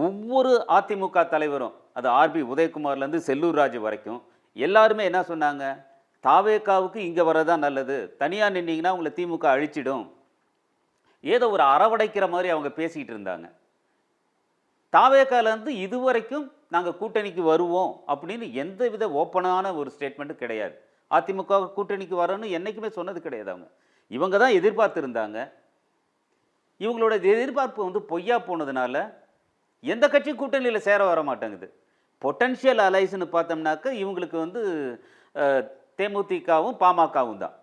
ஒவ்வொரு அதிமுக தலைவரும், அது ஆர்பி உதயகுமார்லேருந்து செல்லூர் ராஜு வரைக்கும் எல்லாருமே என்ன சொன்னாங்க? தாவேகாவுக்கு இங்கே வரதான் நல்லது, தனியாக நின்னீங்கன்னா உங்களை திமுக அழிச்சிடும். ஏதோ ஒரு அரவடைக்கிற மாதிரி அவங்க பேசிக்கிட்டு இருந்தாங்க. தாவேகாலேருந்து இதுவரைக்கும் நாங்கள் கூட்டணிக்கு வருவோம் அப்படின்னு எந்தவித ஓப்பனான ஒரு ஸ்டேட்மெண்ட்டும் கிடையாது. அதிமுக கூட்டணிக்கு வரணும்னு என்றைக்குமே சொன்னது கிடையாது. இவங்க தான் எதிர்பார்த்துருந்தாங்க. இவங்களோட எதிர்பார்ப்பு வந்து பொய்யா போனதுனால எந்த கட்சியும் கூட்டணியில் சேர வர மாட்டேங்குது. பொட்டன்ஷியல் அலைஸ்ன்னு பார்த்தோம்னாக்க இவங்களுக்கு வந்து தேமுதிகவும் பாமகவும் தான்.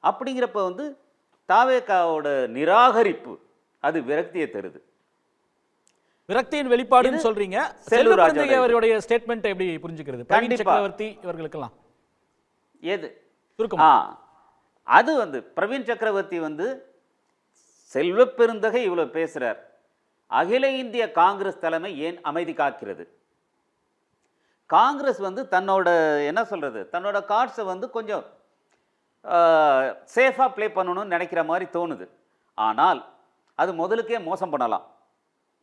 அப்படிங்கிறப்ப வந்து தாவேகாவோட நிராகரிப்பு அது விரக்தியை தருது. விரக்தியின் வெளிப்பாடுன்னு சொல்றீங்க. செல்லூர் ராஜு அவருடைய ஸ்டேட்மெண்ட் எப்படி புரிஞ்சுக்கிறது? பிரவீன் சக்கரவர்த்தி இவர்களுக்கெல்லாம் எது அது வந்து பிரவீன் சக்கரவர்த்தி வந்து செல்வ பெருந்தகை இவ்வளவு பேசுறார், அகில இந்திய காங்கிரஸ் தலைமை ஏன் அமைதி காக்கிறது? காங்கிரஸ் வந்து தன்னோட என்ன சொல்றது, தன்னோட கார்ட்ஸை வந்து கொஞ்சம் சேஃபாக ப்ளே பண்ணணும்னு நினைக்கிற மாதிரி தோணுது. ஆனால் அது முதலுக்கே மோசம் பண்ணலாம்,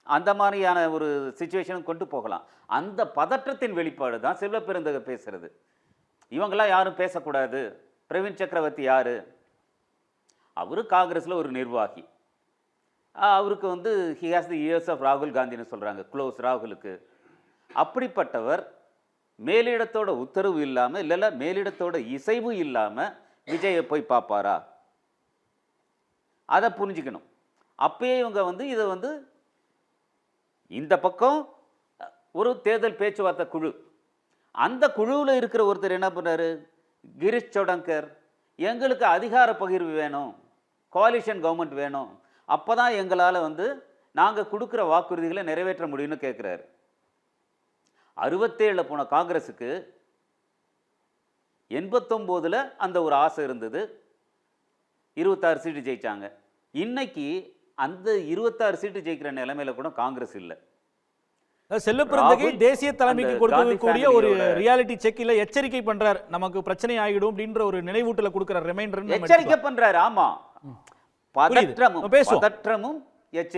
அந்த மாதிரியான ஒரு சிச்சுவேஷனும் கொண்டு போகலாம். அந்த பதற்றத்தின் வெளிப்பாடு தான் செல்வ பெருந்தகை பேசுறது. இவங்களாம் யாரும் பேசக்கூடாது. பிரவீன் சக்கரவர்த்தி யாரு? அவரு காங்கிரஸில் ஒரு நிர்வாகி. அவருக்கு வந்து he has the years of ராகுல் காந்தின்னு சொல்கிறாங்க, க்ளோஸ் ராகுலுக்கு. அப்படிப்பட்டவர் மேலிடத்தோட உத்தரவு இல்லாமல், இல்லைல்ல மேலிடத்தோட இசைவு இல்லாமல் விஜயை போய் பார்ப்பாரா? அதை புரிஞ்சுக்கணும். அப்பயே இவங்க வந்து இதை வந்து இந்த பக்கம் ஒரு தேர்தல் பேச்சுவார்த்தை குழு, அந்த குழுவில் இருக்கிற ஒருத்தர் என்ன பண்ணுறாரு, கிரீஷ் சோடங்கர், எங்களுக்கு அதிகார பகிர்வு வேணும், கோலிஷன் கவர்மெண்ட் வேணும், அப்போ தான் எங்களால் வந்து நாங்கள் கொடுக்குற வாக்குறுதிகளை நிறைவேற்ற முடியும்னு கேட்குறாரு. 67 போன காங்கிரஸுக்கு 89 அந்த ஒரு ஆசை இருந்தது, 26 சீட்டு ஜெயிச்சாங்க. இன்னைக்கு அந்த 26 சீட்டு ஜெயிக்கிற நிலைமையில கூட காங்கிரஸ் இல்லை. செல்வப்பிரந்தகை தேசிய தலைமைக்கு கொடுக்கக்கூடிய ஒரு ரியாலிட்டி செக் இல்ல எச்சரிக்கை பண்றார், நமக்கு பிரச்சனை ஆகிடும் அப்படின்ற ஒரு நினைவூட்டல கொடுக்கிற ரிமைண்டர் எச்சரிக்கை பண்றாரு. ஆமா, பதற்றமும்